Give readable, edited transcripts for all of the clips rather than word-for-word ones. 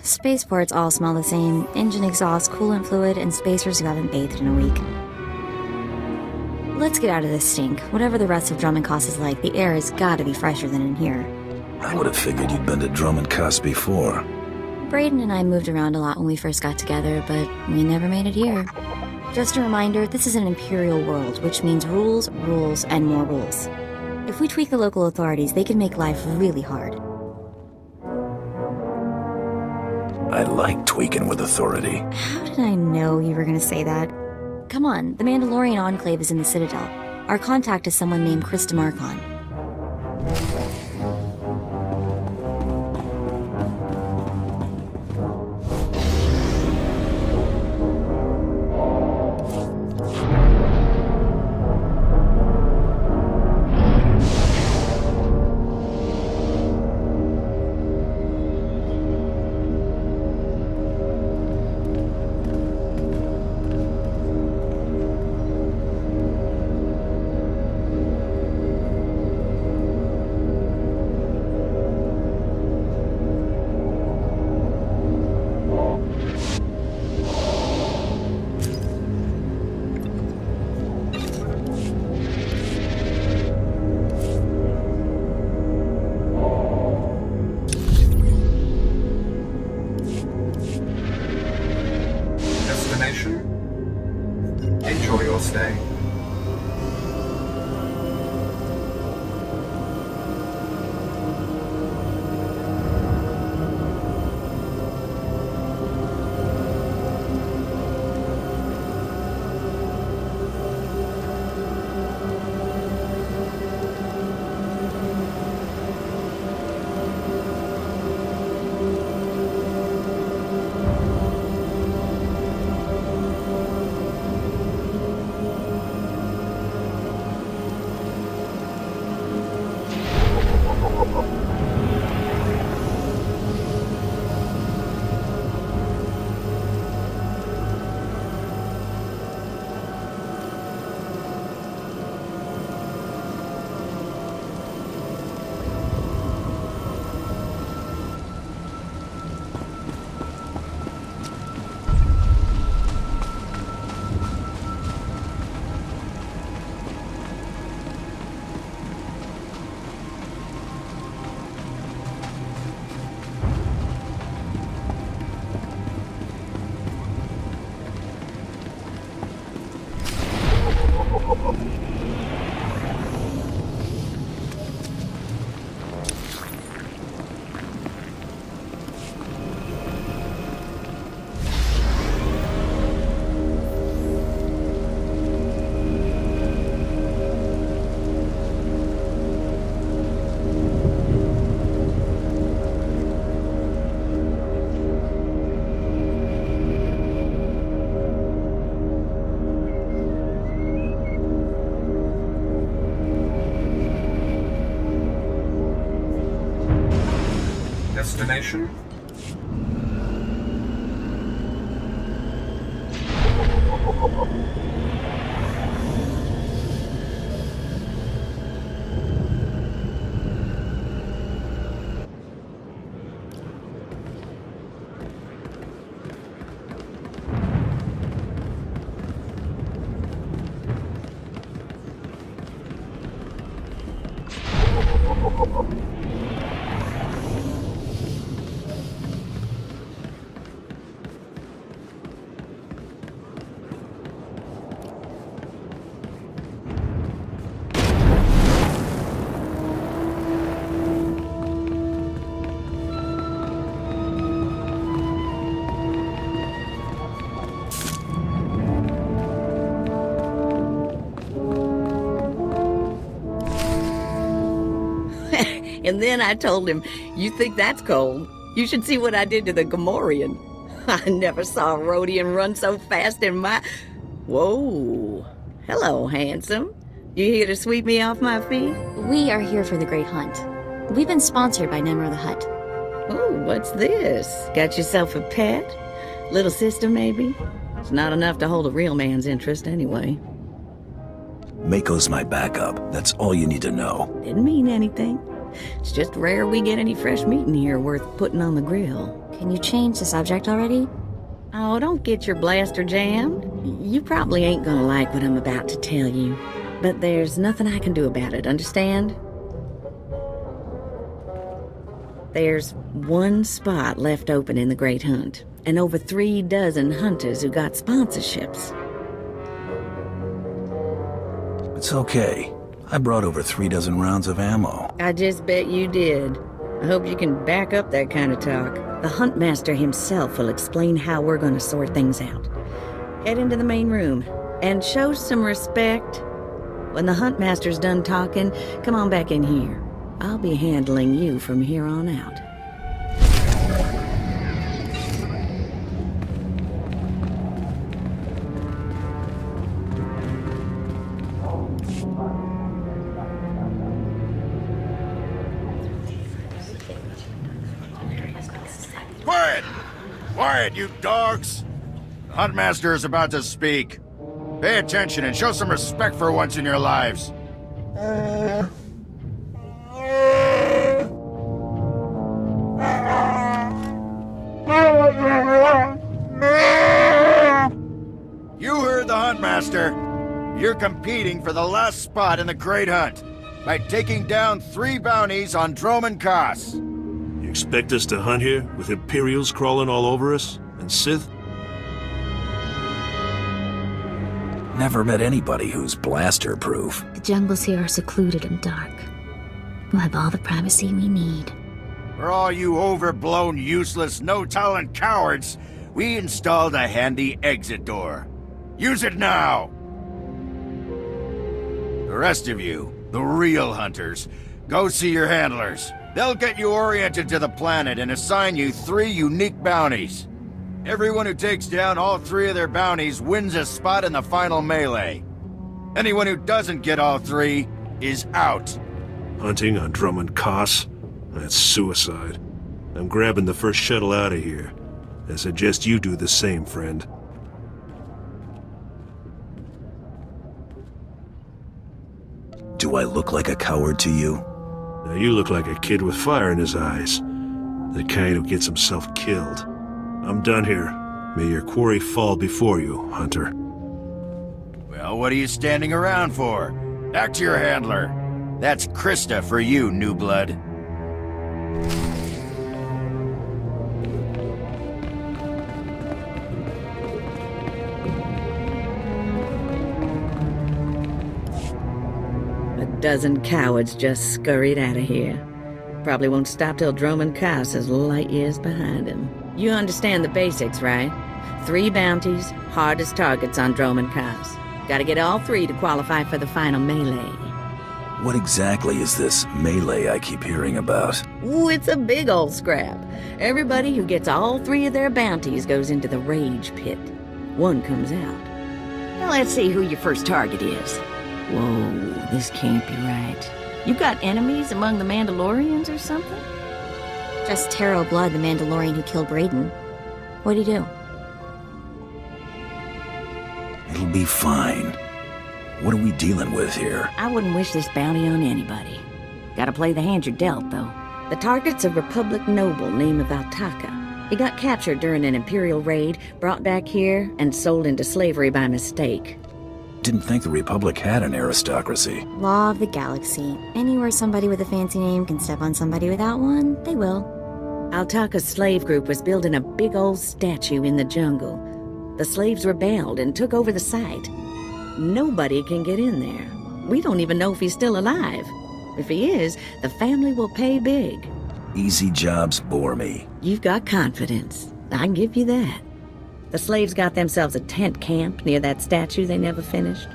Spaceports all smell the same. Engine exhaust, coolant fluid, and spacers who haven't bathed in a week. Let's get out of this stink. Whatever the rest of Drummond Cost is like, the air has gotta be fresher than in here. I would have figured you'd been to Drummond Cost before. Braden and I moved around a lot when we first got together, but we never made it here. Just a reminder, this is an imperial world, which means rules, rules, and more rules. If we tweak the local authorities, they can make life really hard. I like tweaking with authority. How did I know you were gonna say that? Come on, the Mandalorian Enclave is in the Citadel. Our contact is someone named Chris DeMarcon. Enjoy your stay. Destination. And then I told him, "You think that's cold? You should see what I did to the Gamorrean. I never saw a Rhodian run so fast in my..." Whoa. Hello, handsome. You here to sweep me off my feet? We are here for the Great Hunt. We've been sponsored by Nemro the Hutt. Oh, what's this? Got yourself a pet? Little sister, maybe? It's not enough to hold a real man's interest anyway. Mako's my backup. That's all you need to know. Didn't mean anything. It's just rare we get any fresh meat in here worth putting on the grill. Can you change the subject already? Oh, don't get your blaster jammed. You probably ain't gonna like what I'm about to tell you. But there's nothing I can do about it, understand? There's one spot left open in the Great Hunt, and over 3 dozen hunters who got sponsorships. It's okay. I brought over 3 dozen rounds of ammo. I just bet you did. I hope you can back up that kind of talk. The Huntmaster himself will explain how we're gonna sort things out. Head into the main room, and show some respect. When the Huntmaster's done talking, come on back in here. I'll be handling you from here on out. Quiet! Quiet, you dogs! The Huntmaster is about to speak. Pay attention and show some respect for once in your lives. You heard the Huntmaster. You're competing for the last spot in the Great Hunt by taking down 3 bounties on Droman Kaas. You expect us to hunt here with Imperials crawling all over us? And Sith? Never met anybody who's blaster-proof. The jungles here are secluded and dark. We'll have all the privacy we need. For all you overblown, useless, no-talent cowards, we installed a handy exit door. Use it now! The rest of you, the real hunters, go see your handlers. They'll get you oriented to the planet and assign you 3 unique bounties. Everyone who takes down all 3 of their bounties wins a spot in the final melee. Anyone who doesn't get all 3 is out. Hunting on Droman Kaas? That's suicide. I'm grabbing the first shuttle out of here. I suggest you do the same, friend. Do I look like a coward to you? Now you look like a kid with fire in his eyes. The kind who gets himself killed. I'm done here. May your quarry fall before you, Hunter. Well, what are you standing around for? Back to your handler. That's Krista for you, new blood. A dozen cowards just scurried out of here. Probably won't stop till Droman Kaas is light years behind him. You understand the basics, right? 3 bounties, hardest targets on Droman Kaas. Gotta get all 3 to qualify for the final melee. What exactly is this melee I keep hearing about? Ooh, it's a big old scrap. Everybody who gets all 3 of their bounties goes into the rage pit. 1 comes out. Now let's see who your first target is. Whoa, this can't be right. You got enemies among the Mandalorians or something? Just Taro Blood, the Mandalorian who killed Brayden. What'd he do? It'll be fine. What are we dealing with here? I wouldn't wish this bounty on anybody. Gotta play the hand you're dealt, though. The target's a Republic noble named Valtaka. He got captured during an Imperial raid, brought back here, and sold into slavery by mistake. Didn't think the Republic had an aristocracy. Law of the galaxy. Anywhere somebody with a fancy name can step on somebody without one, they will. Altaka's slave group was building a big old statue in the jungle. The slaves rebelled and took over the site. Nobody can get in there. We don't even know if he's still alive. If he is, the family will pay big. Easy jobs bore me. You've got confidence. I give you that. The slaves got themselves a tent camp near that statue they never finished.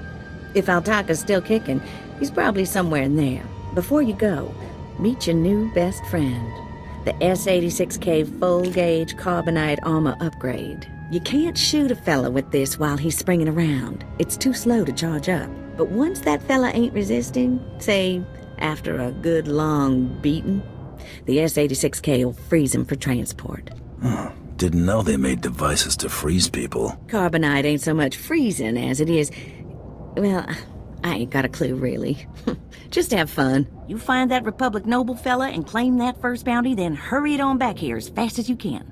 If Altaka's still kicking, he's probably somewhere in there. Before you go, meet your new best friend. The S-86K full-gauge carbonite armor upgrade. You can't shoot a fella with this while he's springing around. It's too slow to charge up. But once that fella ain't resisting, say, after a good long beating, the S-86K will freeze him for transport. Didn't know they made devices to freeze people. Carbonite ain't so much freezing as it is... Well, I ain't got a clue, really. Just have fun. You find that Republic noble fella and claim that first bounty, then hurry it on back here as fast as you can.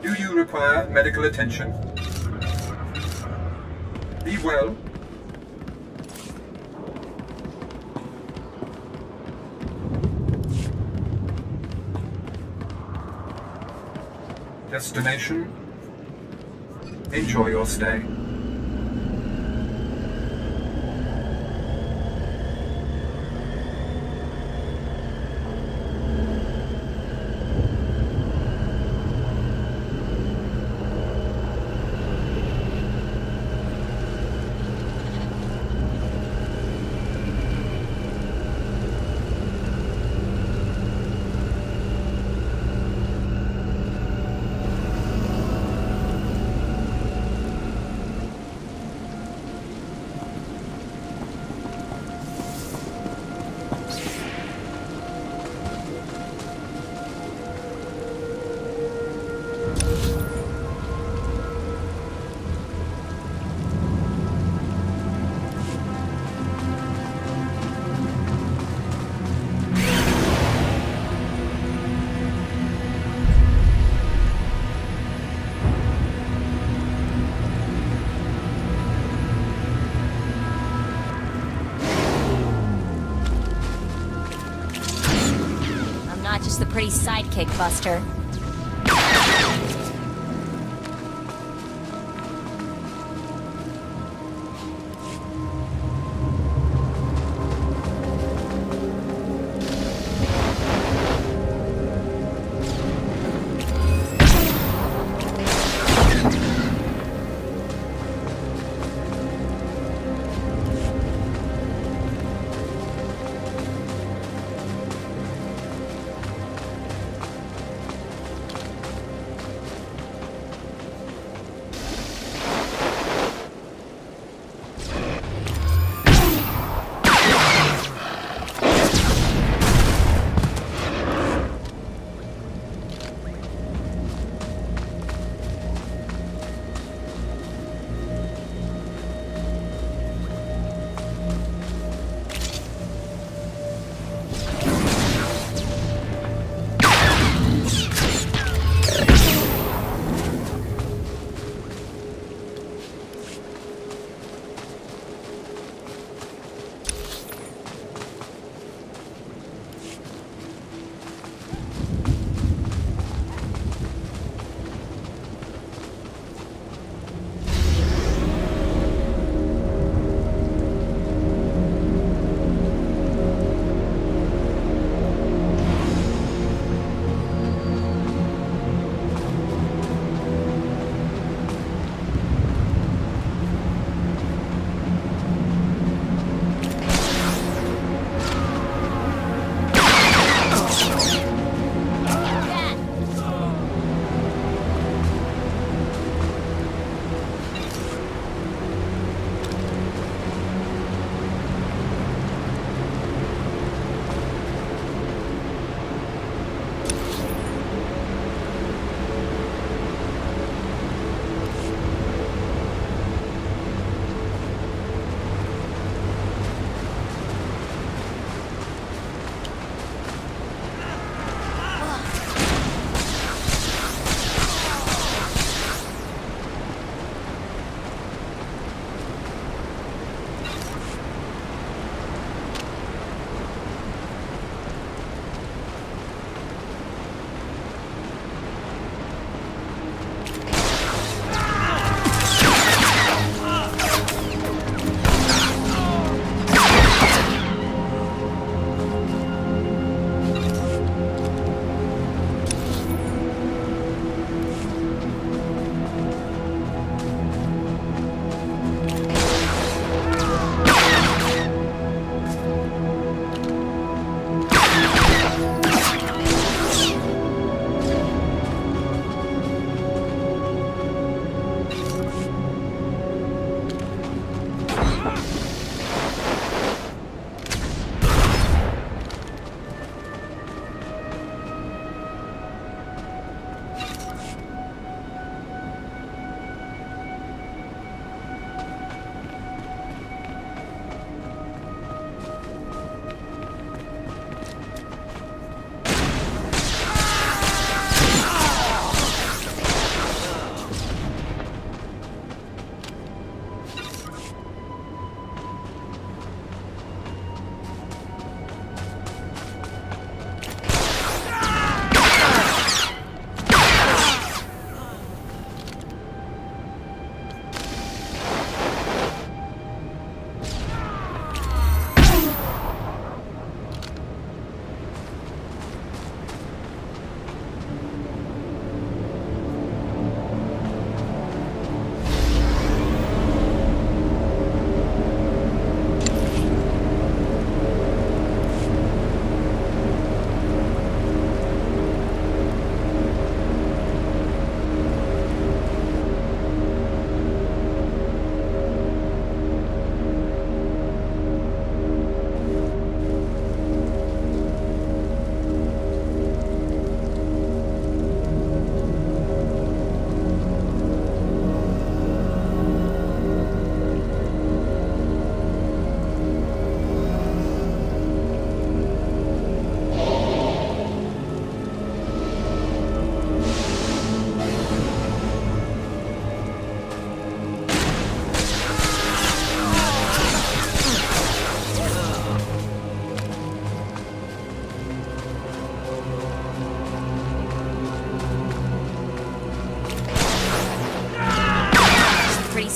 Do you require medical attention? Be well. Destination? Enjoy your stay. Not just the pretty sidekick, Buster.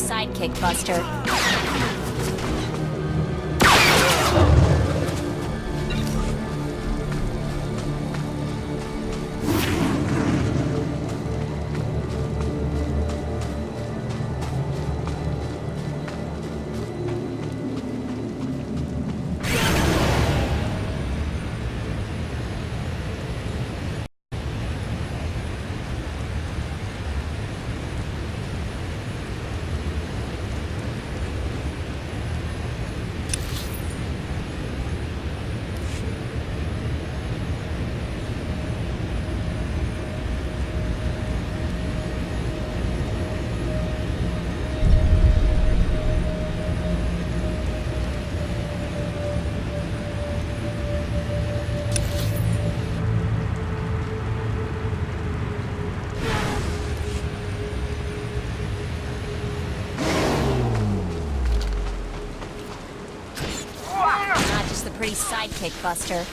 sidekick, Buster. The pretty sidekick, Buster.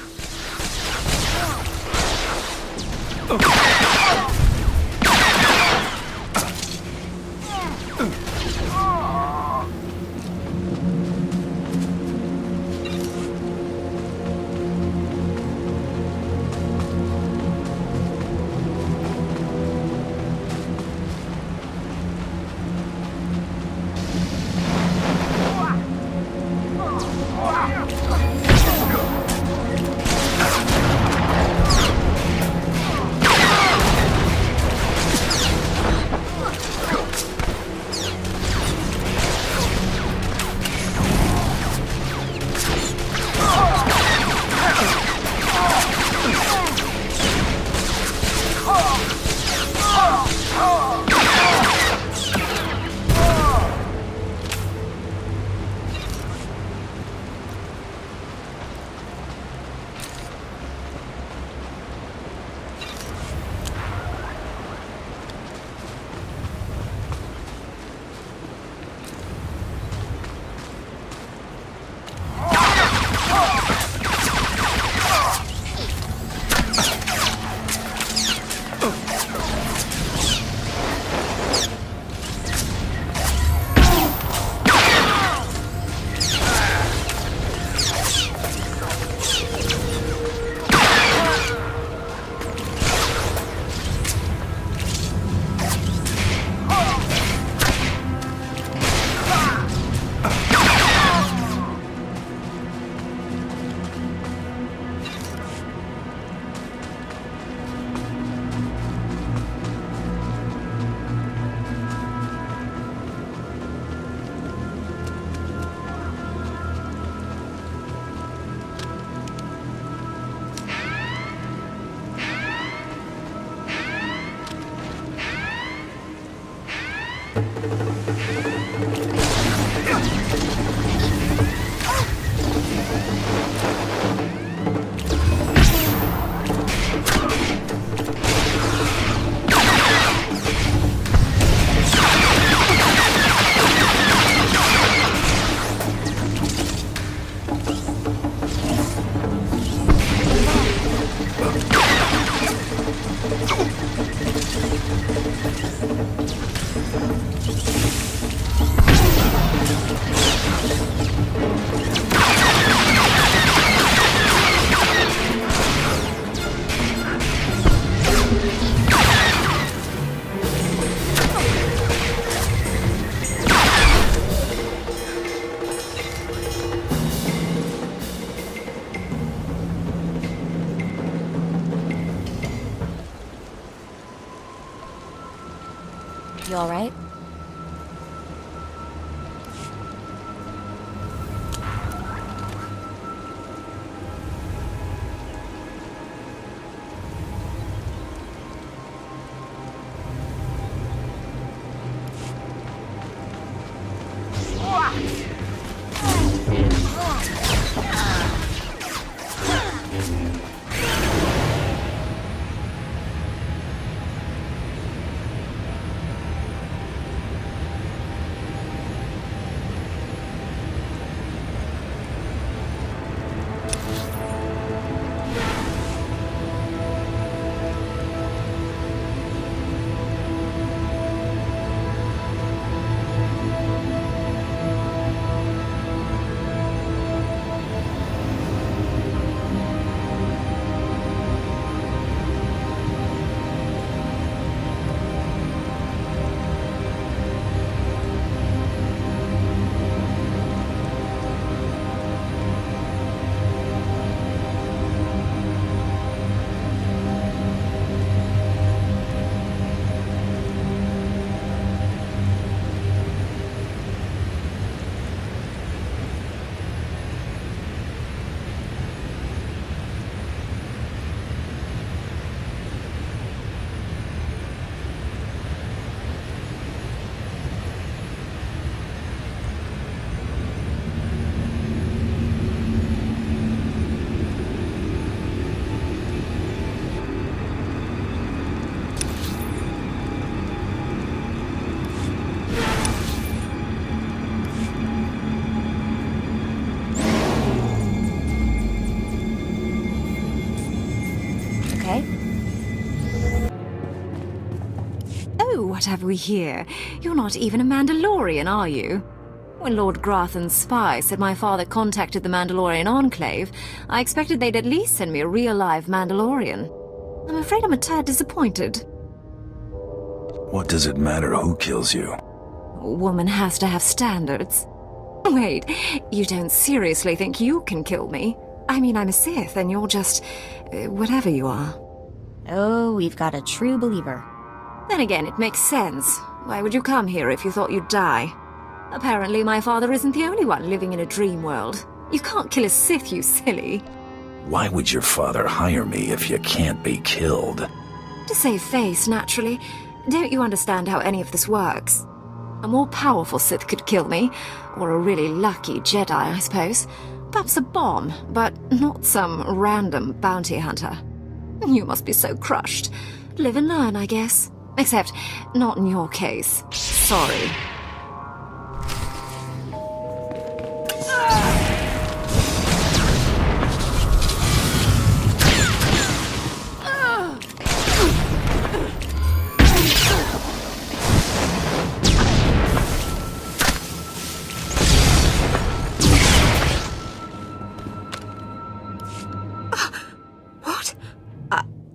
You all right? Oh, what have we here? You're not even a Mandalorian, are you? When Lord Grathan's spy said my father contacted the Mandalorian Enclave, I expected they'd at least send me a real-live Mandalorian. I'm afraid I'm a tad disappointed. What does it matter who kills you? A woman has to have standards. Wait, you don't seriously think you can kill me? I mean, I'm a Sith, and you're just... whatever you are. Oh, we've got a true believer. Then again, it makes sense. Why would you come here if you thought you'd die? Apparently, my father isn't the only one living in a dream world. You can't kill a Sith, you silly. Why would your father hire me if you can't be killed? To save face, naturally. Don't you understand how any of this works? A more powerful Sith could kill me, or a really lucky Jedi, I suppose. Perhaps a bomb, but not some random bounty hunter. You must be so crushed. Live and learn, I guess. Except, not in your case. Sorry.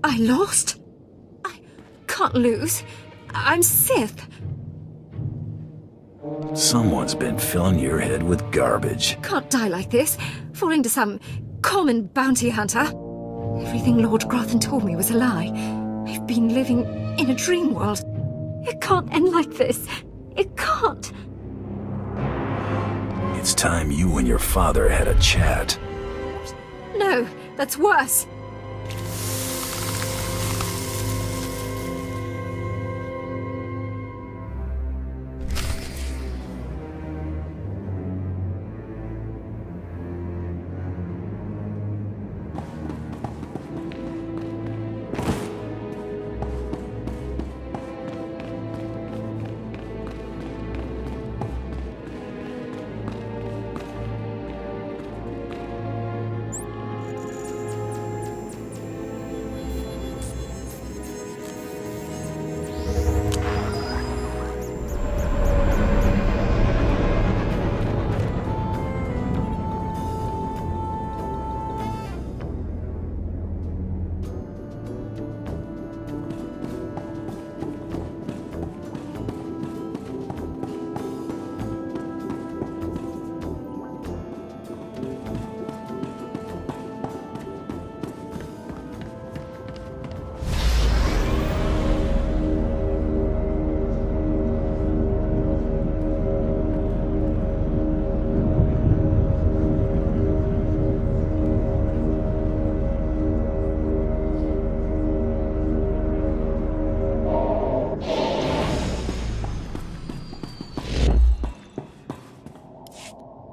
I lost? I can't lose. I'm Sith. Someone's been filling your head with garbage. Can't die like this, falling to some common bounty hunter. Everything Lord Grathan told me was a lie. I've been living in a dream world. It can't end like this. It can't. It's time you and your father had a chat. No, that's worse.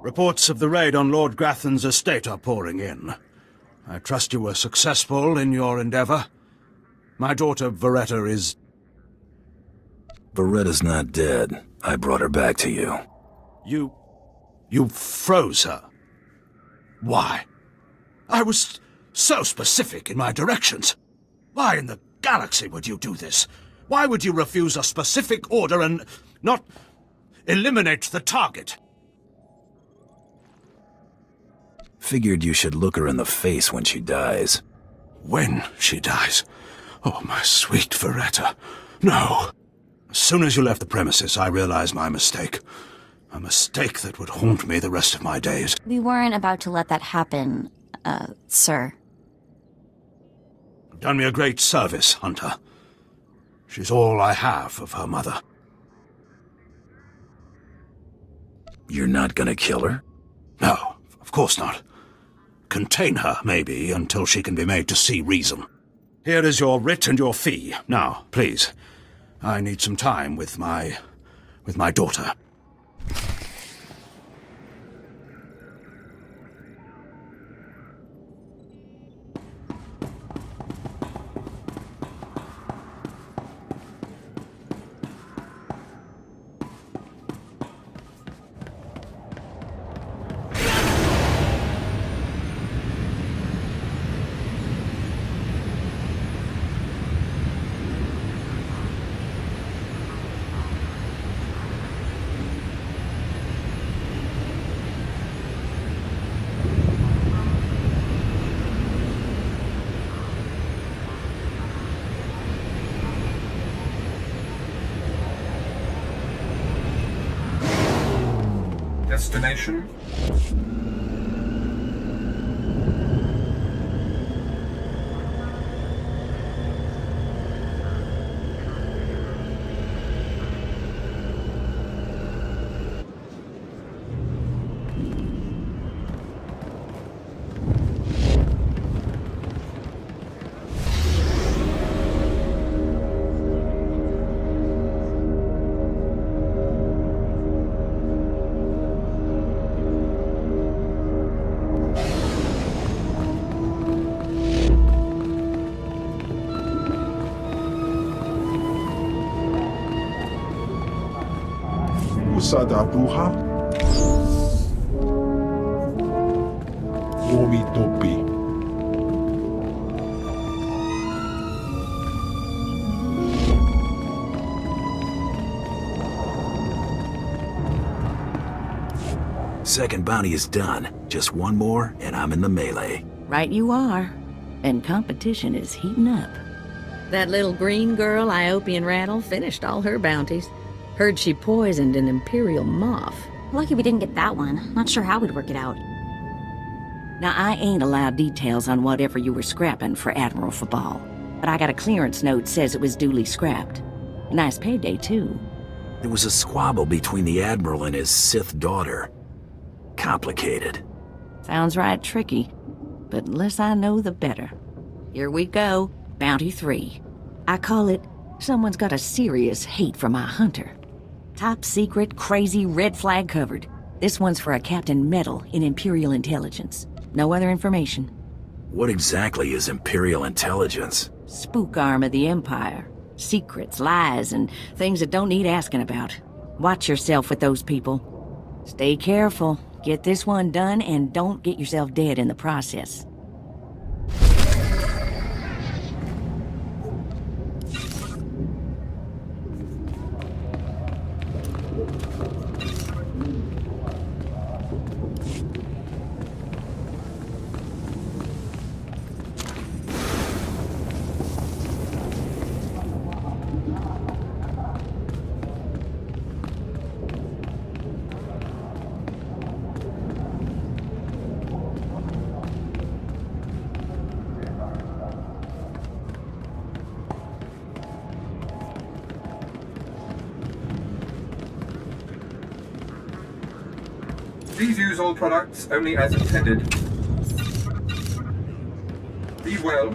Reports of the raid on Lord Grathan's estate are pouring in. I trust you were successful in your endeavor. My daughter, Veretta, is... Veretta's not dead. I brought her back to you. You froze her. Why? I was so specific in my directions. Why in the galaxy would you do this? Why would you refuse a specific order and not eliminate the target? Figured you should look her in the face when she dies. When she dies? Oh, my sweet Veretta. No. As soon as you left the premises, I realized my mistake. A mistake that would haunt me the rest of my days. We weren't about to let that happen, sir. You've done me a great service, Hunter. She's all I have of her mother. You're not gonna kill her? No, of course not. Contain her, maybe, until she can be made to see reason. Here is your writ and your fee. Now, please. I need some time with my daughter. Destination? Usadabuha Omitopi. Second bounty is done. Just one more, and I'm in the melee. Right you are. And competition is heating up. That little green girl, Iopian Rattle, finished all her bounties. Heard she poisoned an Imperial moth. Lucky we didn't get that one. Not sure how we'd work it out. Now, I ain't allowed details on whatever you were scrapping for Admiral Fabal, but I got a clearance note says it was duly scrapped. Nice payday, too. There was a squabble between the Admiral and his Sith daughter. Complicated. Sounds right tricky, but the less I know, the better. Here we go, Bounty 3. I call it, Someone's Got a Serious Hate for My Hunter. Top secret, crazy, red flag covered. This one's for a Captain Metal in Imperial Intelligence. No other information. What exactly is Imperial Intelligence? Spook arm of the Empire. Secrets, lies, and things that don't need asking about. Watch yourself with those people. Stay careful. Get this one done and don't get yourself dead in the process. Please use all products only as intended. Be well.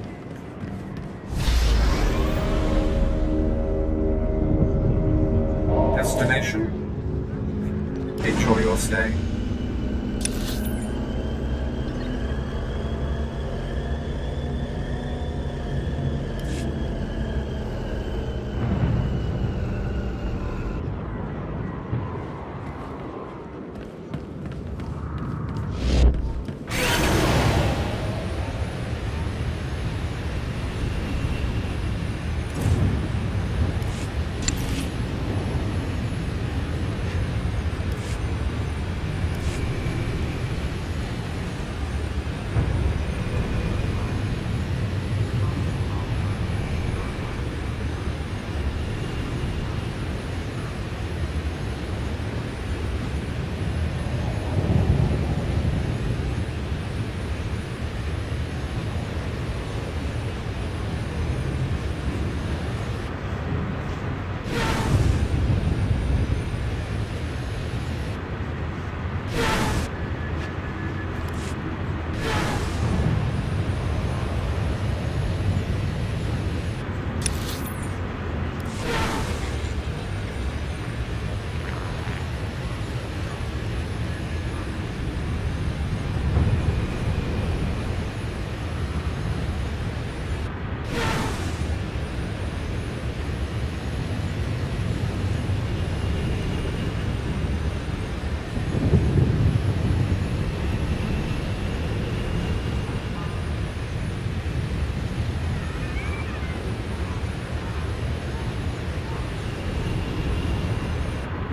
Destination? Enjoy your stay.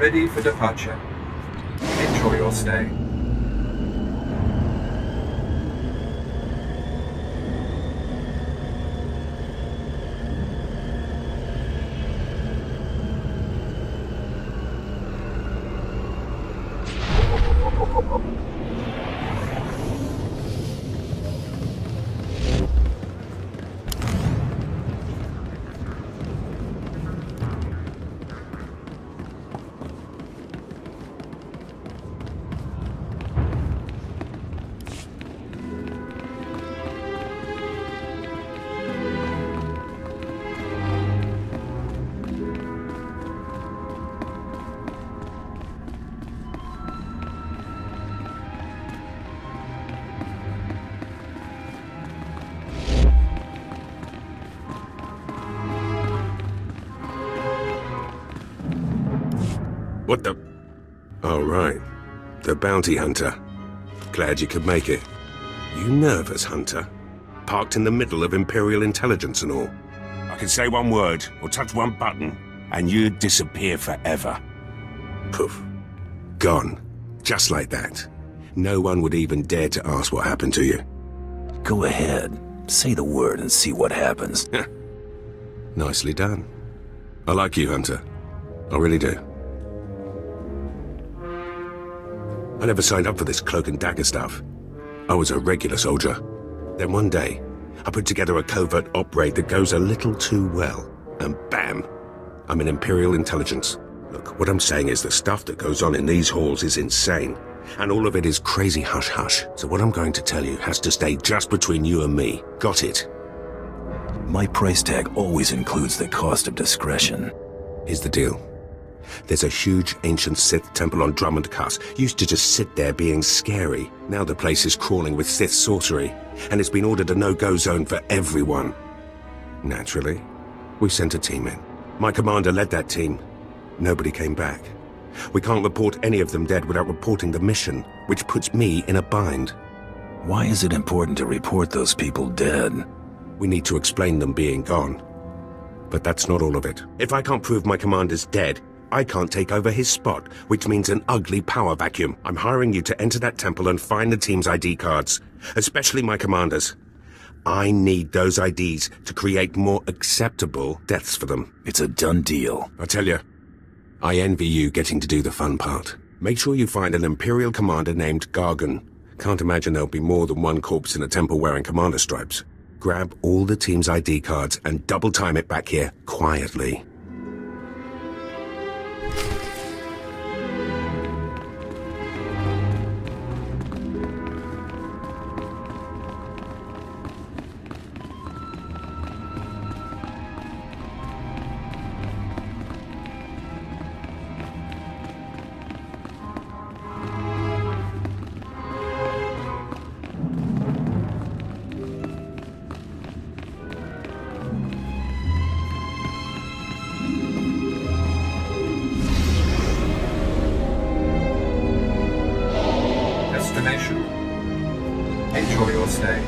Ready for departure. Enjoy your stay. What the... Oh, right. The bounty hunter. Glad you could make it. You nervous, Hunter? Parked in the middle of Imperial intelligence and all. I could say one word, or touch one button, and you'd disappear forever. Poof. Gone. Just like that. No one would even dare to ask what happened to you. Go ahead. Say the word and see what happens. Nicely done. I like you, Hunter. I really do. I never signed up for this cloak and dagger stuff. I was a regular soldier. Then one day, I put together a covert op raid that goes a little too well. And bam! I'm in Imperial intelligence. Look, what I'm saying is the stuff that goes on in these halls is insane. And all of it is crazy hush-hush. So what I'm going to tell you has to stay just between you and me. Got it? My price tag always includes the cost of discretion. Here's the deal. There's a huge ancient Sith temple on Drummond Cuss. Used to just sit there being scary. Now the place is crawling with Sith sorcery. And it's been ordered a no-go zone for everyone. Naturally, we sent a team in. My commander led that team. Nobody came back. We can't report any of them dead without reporting the mission, which puts me in a bind. Why is it important to report those people dead? We need to explain them being gone. But that's not all of it. If I can't prove my commander's dead, I can't take over his spot, which means an ugly power vacuum. I'm hiring you to enter that temple and find the team's ID cards, especially my commander's. I need those IDs to create more acceptable deaths for them. It's a done deal. I tell you, I envy you getting to do the fun part. Make sure you find an Imperial commander named Gargan. Can't imagine there'll be more than one corpse in a temple wearing commander stripes. Grab all the team's ID cards and double time it back here, quietly. Destination. Enjoy your stay.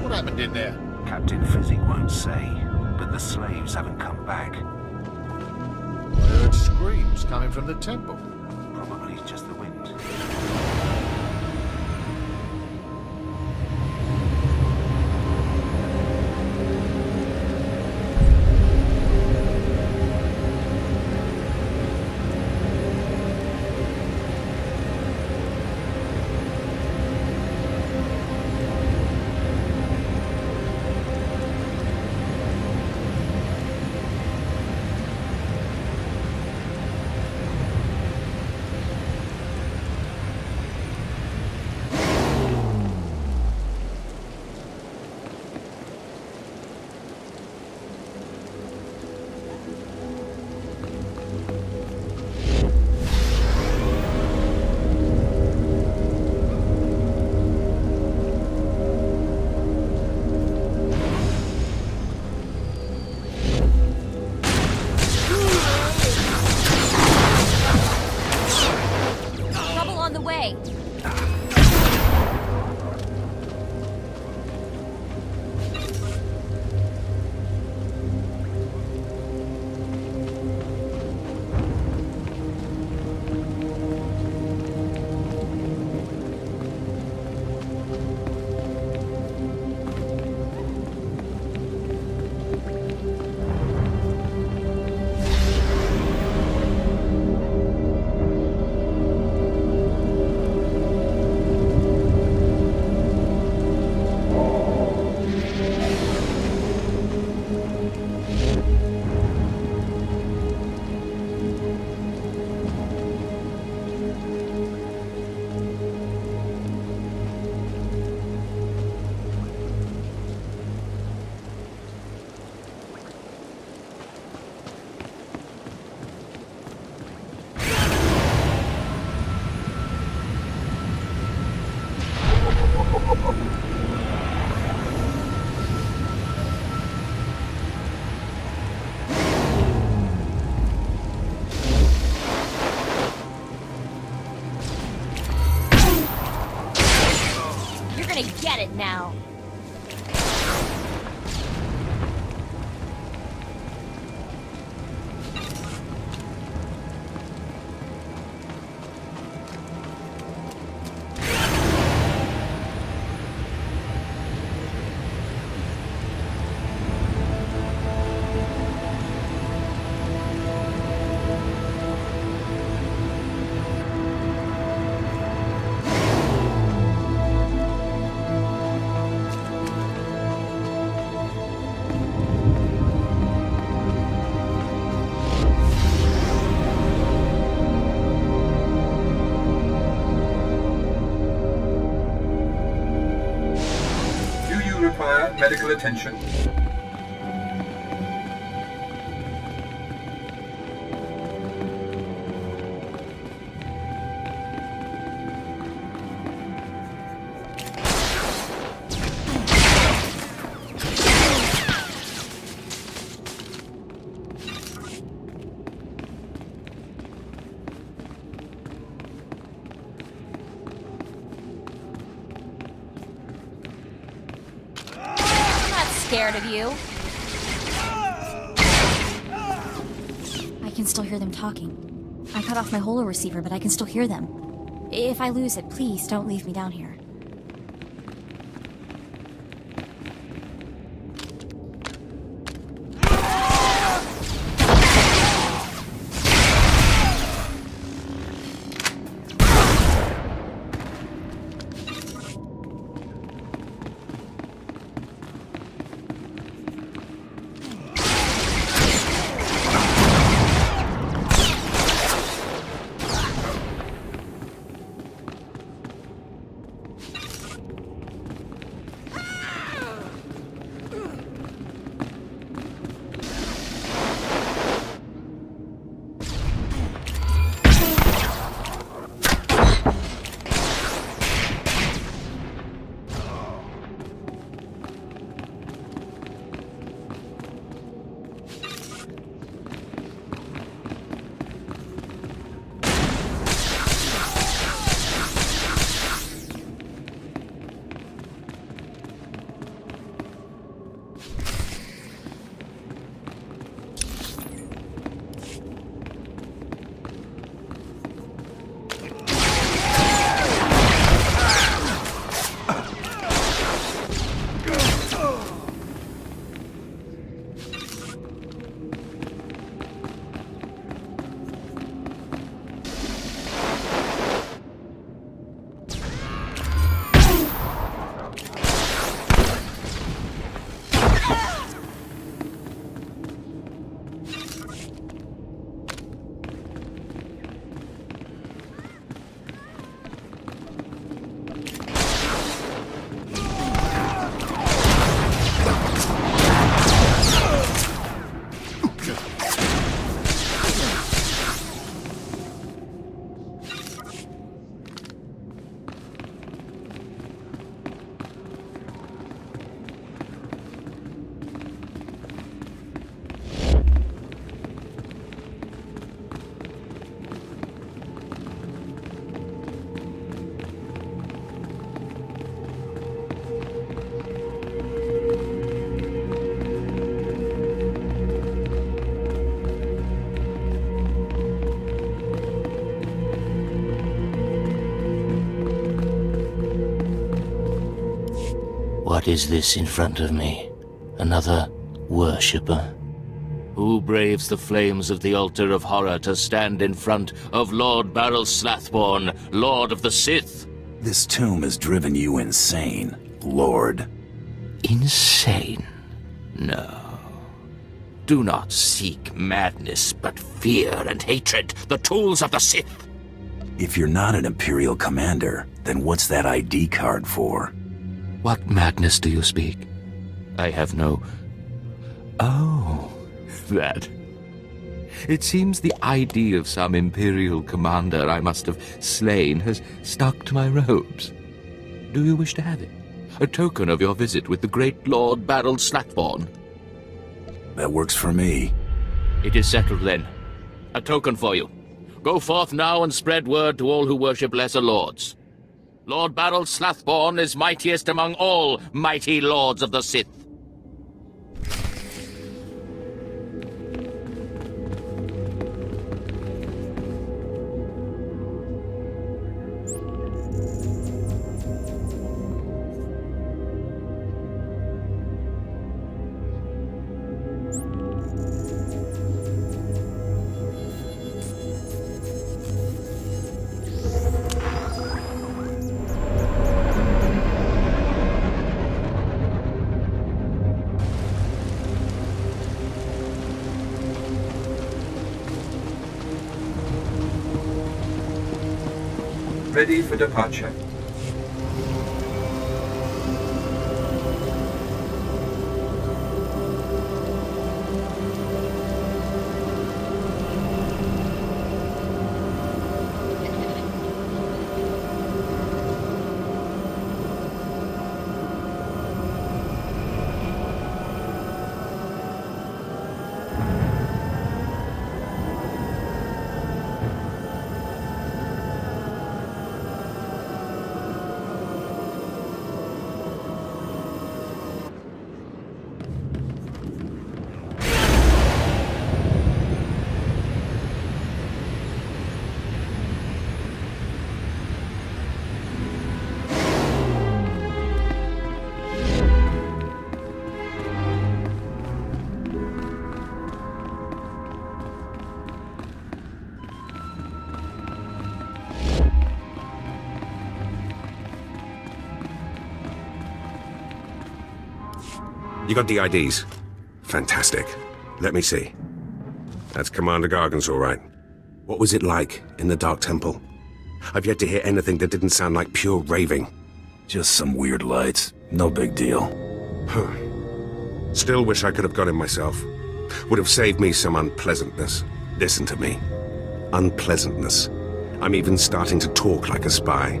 What happened in there? Captain Fizzy won't say, but the slaves haven't come back. I heard screams coming from the temple. Probably just the wind. You're gonna get it now. Require medical attention. Scared of you. I can still hear them talking. I cut off my holo receiver, but I can still hear them. If I lose it, please don't leave me down here. What is this in front of me? Another worshipper? Who braves the flames of the altar of horror to stand in front of Lord Baral Slathborn, Lord of the Sith? This tomb has driven you insane, Lord. Insane? No. Do not seek madness, but fear and hatred, the tools of the Sith. If you're not an Imperial commander, then what's that ID card for? What madness do you speak? I have no... Oh, that. It seems the ID of some Imperial commander I must have slain has stuck to my robes. Do you wish to have it? A token of your visit with the great Lord Baral Slackborn. That works for me. It is settled then. A token for you. Go forth now and spread word to all who worship lesser lords. Lord Baral Slathborn is mightiest among all mighty lords of the Sith. Ready for departure. You got the IDs? Fantastic. Let me see. That's Commander Gargan's all right. What was it like in the Dark Temple? I've yet to hear anything that didn't sound like pure raving. Just some weird lights. No big deal. Huh. Still wish I could have got him myself. Would have saved me some unpleasantness. Listen to me. Unpleasantness. I'm even starting to talk like a spy.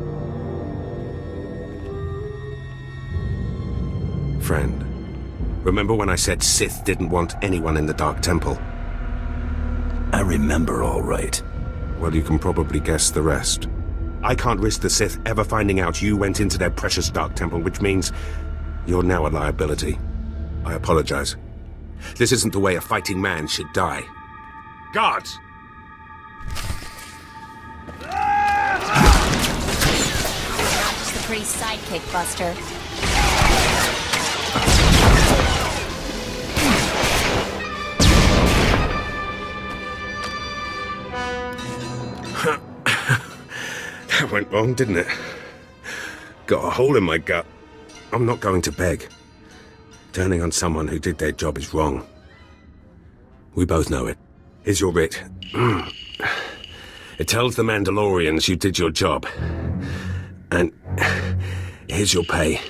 Friend, remember when I said Sith didn't want anyone in the Dark Temple? I remember all right. Well, you can probably guess the rest. I can't risk the Sith ever finding out you went into their precious Dark Temple, which means you're now a liability. I apologize. This isn't the way a fighting man should die. Guards! Not just the priest's sidekick, Buster. That went wrong, didn't it? Got a hole in my gut. I'm not going to beg. Turning on someone who did their job is wrong. We both know it. Here's your writ. It tells the Mandalorians you did your job. And here's your pay.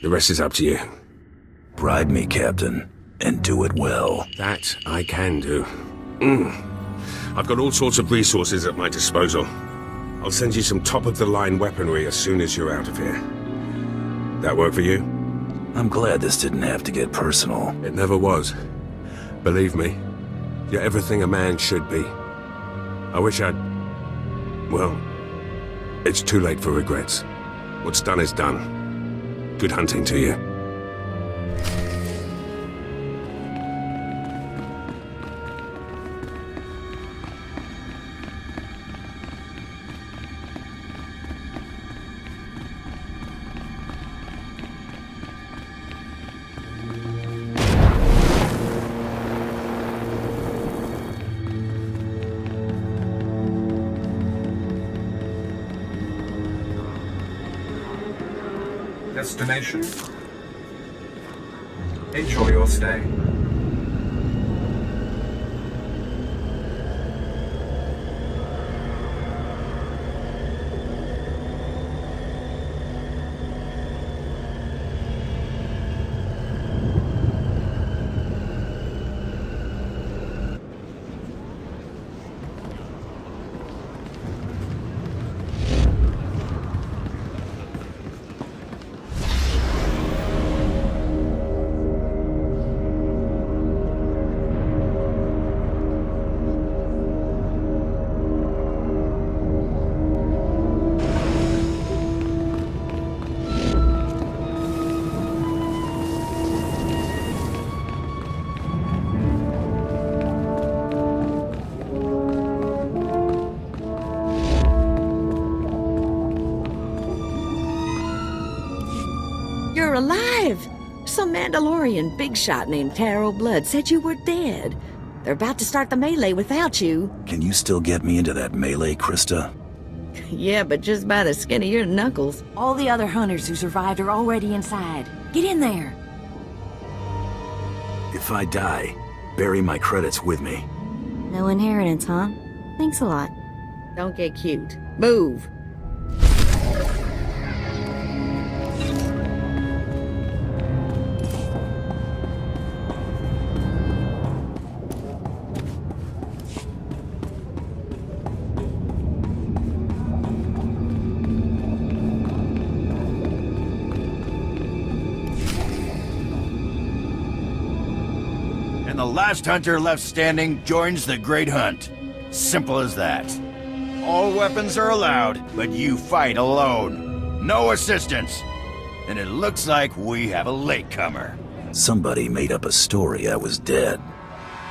The rest is up to you. Bribe me, Captain, and do it well. That I can do. I've got all sorts of resources at my disposal. I'll send you some top-of-the-line weaponry as soon as you're out of here. That work for you? I'm glad this didn't have to get personal. It never was. Believe me, you're everything a man should be. I wish I'd... Well, it's too late for regrets. What's done is done. Good hunting to you. Destination. Enjoy your stay. You're alive! Some Mandalorian big shot named Taro Blood said you were dead. They're about to start the melee without you. Can you still get me into that melee, Krista? Yeah, but just by the skin of your knuckles. All the other hunters who survived are already inside. Get in there. If I die, bury my credits with me. No inheritance, huh? Thanks a lot. Don't get cute. Move! The last hunter left standing joins the Great Hunt. Simple as that. All weapons are allowed, but you fight alone. No assistance. And it looks like we have a latecomer. Somebody made up a story I was dead.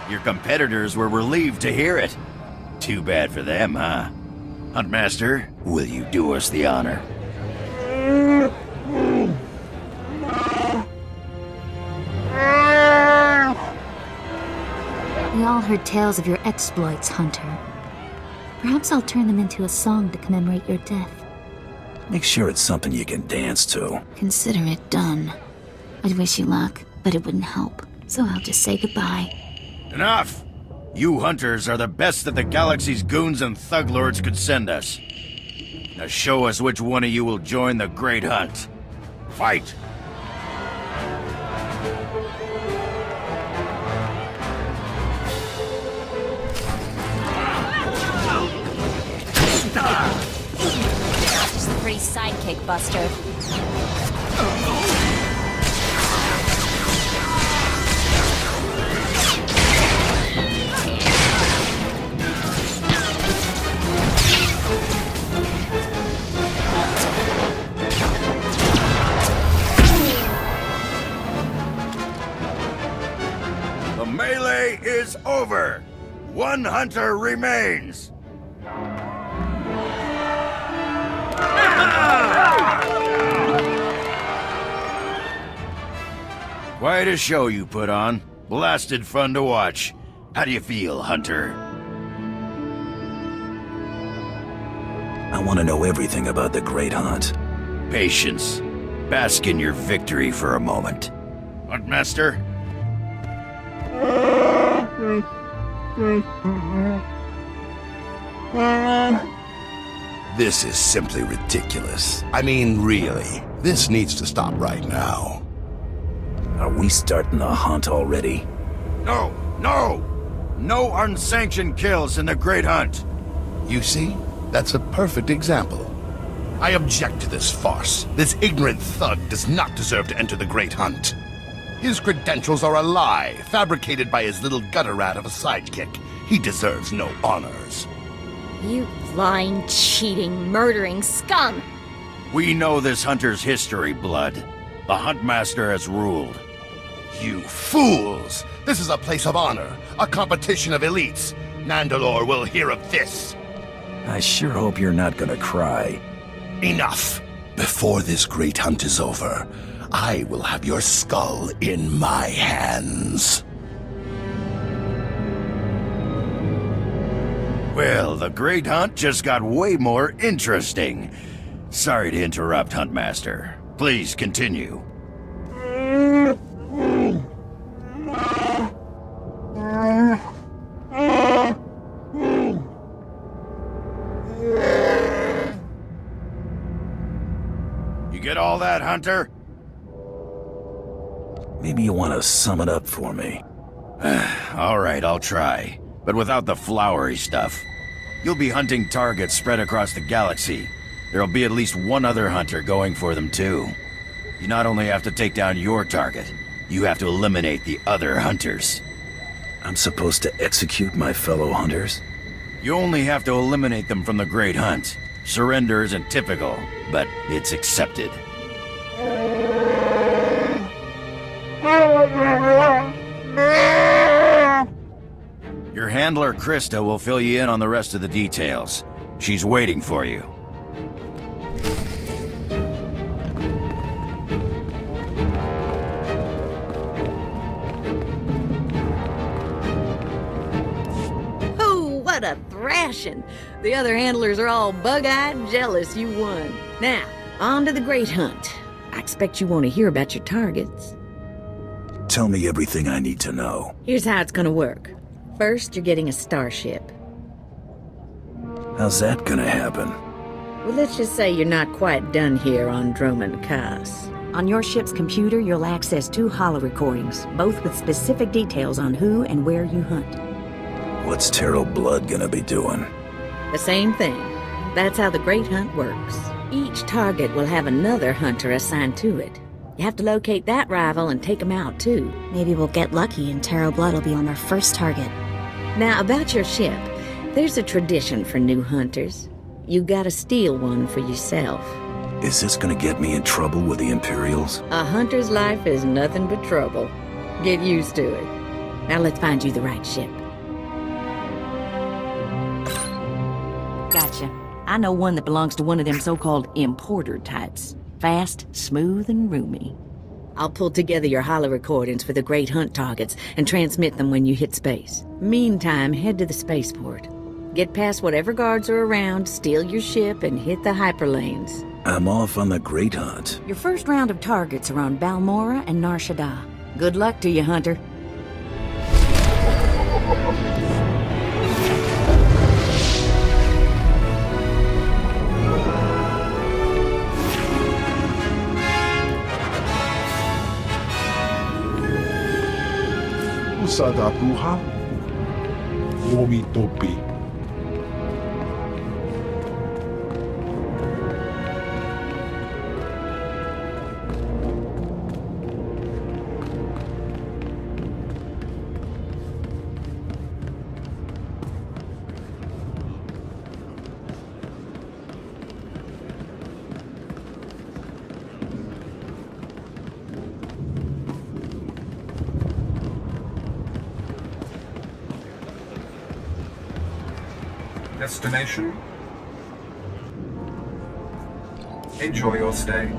Your competitors were relieved to hear it. Too bad for them, huh? Huntmaster, will you do us the honor? We all heard tales of your exploits, Hunter. Perhaps I'll turn them into a song to commemorate your death. Make sure it's something you can dance to. Consider it done. I'd wish you luck, but it wouldn't help. So I'll just say goodbye. Enough! You hunters are the best that the galaxy's goons and thug lords could send us. Now show us which one of you will join the Great Hunt. Fight! Just a pretty sidekick, Buster. The melee is over. One hunter remains. Quite a show you put on. Blasted fun to watch. How do you feel, Hunter? I want to know everything about the Great Hunt. Patience. Bask in your victory for a moment. Huntmaster? This is simply ridiculous. I mean, really. This needs to stop right now. Are we starting the hunt already? No! No! No unsanctioned kills in the Great Hunt! You see? That's a perfect example. I object to this farce. This ignorant thug does not deserve to enter the Great Hunt. His credentials are a lie, fabricated by his little gutter rat of a sidekick. He deserves no honors. You lying, cheating, murdering scum! We know this hunter's history, Blood. The Huntmaster has ruled. You fools! This is a place of honor, a competition of elites. Nandalore will hear of this. I sure hope you're not gonna cry. Enough! Before this Great Hunt is over, I will have your skull in my hands. Well, the Great Hunt just got way more interesting. Sorry to interrupt, Huntmaster. Please continue. You get all that, Hunter? Maybe you want to sum it up for me. All right, I'll try. But without the flowery stuff. You'll be hunting targets spread across the galaxy. There'll be at least one other hunter going for them, too. You not only have to take down your target, you have to eliminate the other hunters. I'm supposed to execute my fellow hunters? You only have to eliminate them from the Great Hunt. Surrender isn't typical, but it's accepted. Your handler, Krista, will fill you in on the rest of the details. She's waiting for you. thrashing. The other handlers are all bug-eyed and jealous you won. Now, on to the Great Hunt. I expect you want to hear about your targets. Tell me everything I need to know. Here's how it's gonna work. First, you're getting a starship. How's that gonna happen? Well, let's just say you're not quite done here on Dromund Kaas. On your ship's computer, you'll access 2 holo-recordings, both with specific details on who and where you hunt. What's Terrell Blood gonna be doing? The same thing. That's how the Great Hunt works. Each target will have another hunter assigned to it. You have to locate that rival and take him out, too. Maybe we'll get lucky and Terrell Blood will be on our first target. Now, about your ship, there's a tradition for new hunters. You gotta steal one for yourself. Is this gonna get me in trouble with the Imperials? A hunter's life is nothing but trouble. Get used to it. Now let's find you the right ship. Gotcha. I know one that belongs to one of them so-called importer types. Fast, smooth, and roomy. I'll pull together your holo-recordings for the Great Hunt targets and transmit them when you hit space. Meantime, head to the spaceport. Get past whatever guards are around, steal your ship, and hit the hyperlanes. I'm off on the Great Hunt. Your first round of targets are on Balmora and Nar Shaddaa. Good luck to you, Hunter. Usada Bruja, Womi Topi. Destination. Enjoy your stay.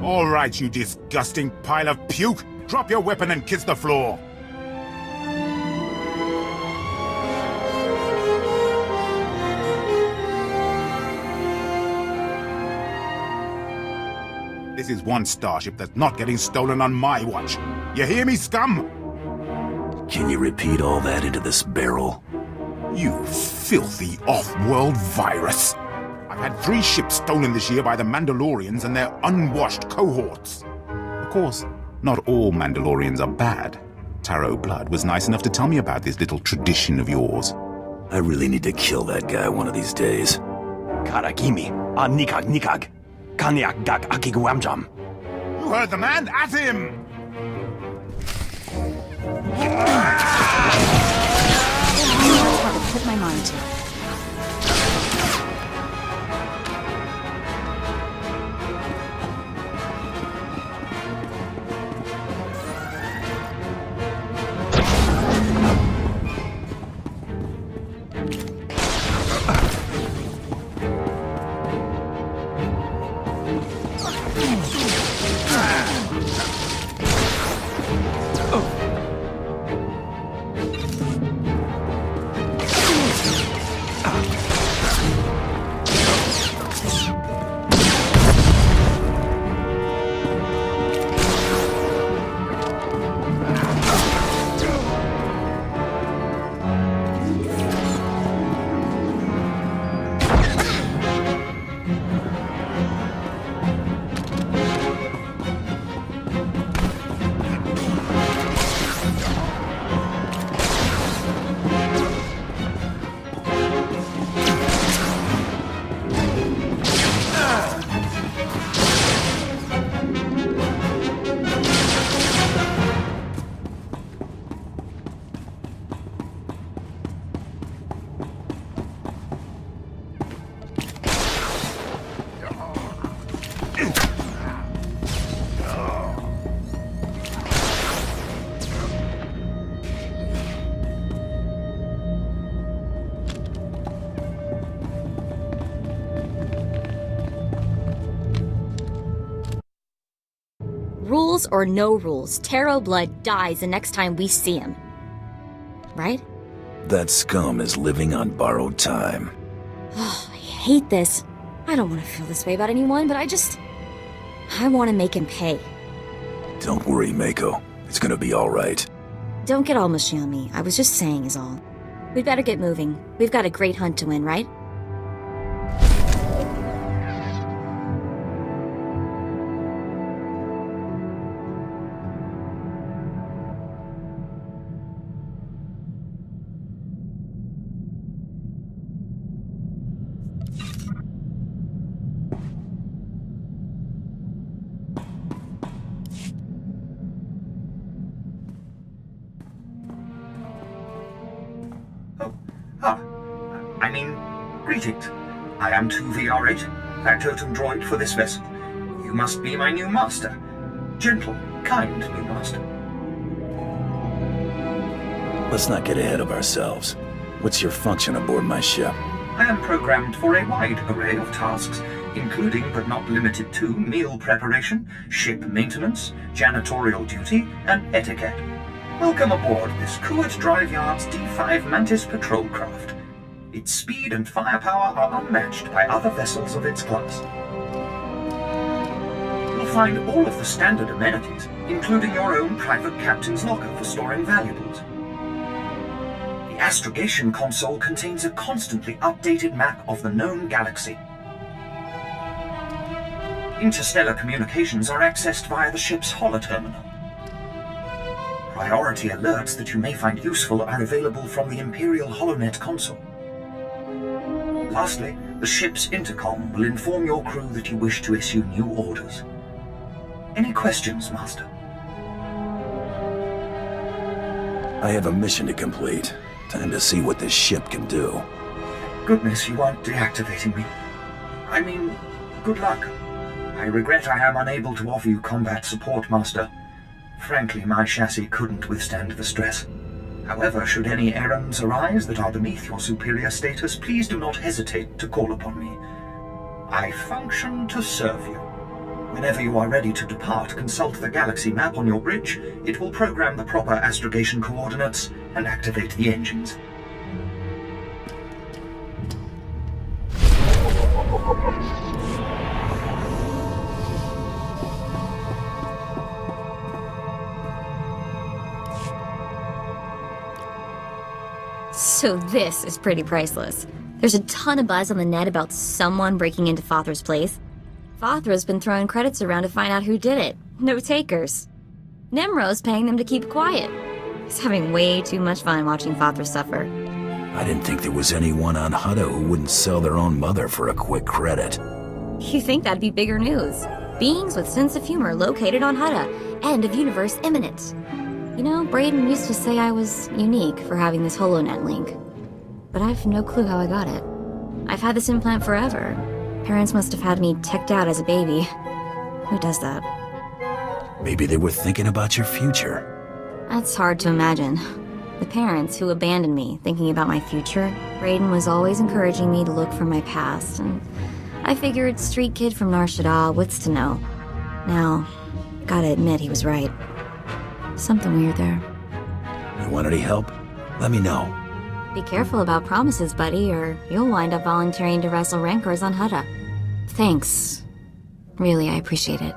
All right, you disgusting pile of puke. Drop your weapon and kiss the floor. This is one starship that's not getting stolen on my watch. You hear me, scum? Can you repeat all that into this barrel? You filthy off-world virus. I've had 3 ships stolen this year by the Mandalorians and their unwashed cohorts. Of course, not all Mandalorians are bad. Taro Blood was nice enough to tell me about this little tradition of yours. I really need to kill that guy one of these days. Karagimi, nikag nikag. Kanyak dak akiguamjam. You heard the man, at him! Hard to put my mind to. Rules or no rules, Taro Blood dies the next time we see him. Right? That scum is living on borrowed time. Oh, I hate this. I don't want to feel this way about anyone, but I want to make him pay. Don't worry, Mako. It's gonna be alright. Don't get all mushy on me. I was just saying is all. We'd better get moving. We've got a great hunt to win, right? Greetings. I am 2VR8, factotum droid for this vessel. You must be my new master. Gentle, kind new master. Let's not get ahead of ourselves. What's your function aboard my ship? I am programmed for a wide array of tasks, including but not limited to meal preparation, ship maintenance, janitorial duty, and etiquette. Welcome aboard this Kuat Drive Yard's D5 Mantis patrol craft. Its speed and firepower are unmatched by other vessels of its class. You'll find all of the standard amenities, including your own private captain's locker for storing valuables. The astrogation console contains a constantly updated map of the known galaxy. Interstellar communications are accessed via the ship's holoterminal. Priority alerts that you may find useful are available from the Imperial HoloNet console. Lastly, the ship's intercom will inform your crew that you wish to issue new orders. Any questions, Master? I have a mission to complete. Time to see what this ship can do. Goodness, you aren't deactivating me. I mean, good luck. I regret I am unable to offer you combat support, Master. Frankly, my chassis couldn't withstand the stress. However, should any errands arise that are beneath your superior status, please do not hesitate to call upon me. I function to serve you. Whenever you are ready to depart, consult the galaxy map on your bridge. It will program the proper astrogation coordinates and activate the engines. So this is pretty priceless. There's a ton of buzz on the net about someone breaking into Fothra's place. Fothra's been throwing credits around to find out who did it. No takers. Nemro's paying them to keep quiet. He's having way too much fun watching Fothra suffer. I didn't think there was anyone on Hutta who wouldn't sell their own mother for a quick credit. You think that'd be bigger news? Beings with sense of humor located on Hutta. End of universe imminent. You know, Brayden used to say I was unique for having this HoloNet link. But I've no clue how I got it. I've had this implant forever. Parents must have had me teched out as a baby. Who does that? Maybe they were thinking about your future. That's hard to imagine. The parents who abandoned me, thinking about my future, Brayden was always encouraging me to look for my past, and I figured street kid from Nar Shaddaa, what's to know? Now, gotta admit he was right. Something weird there. You want any help? Let me know. Be careful about promises, buddy, or you'll wind up volunteering to wrestle rancors on Hutta. Thanks. Really, I appreciate it.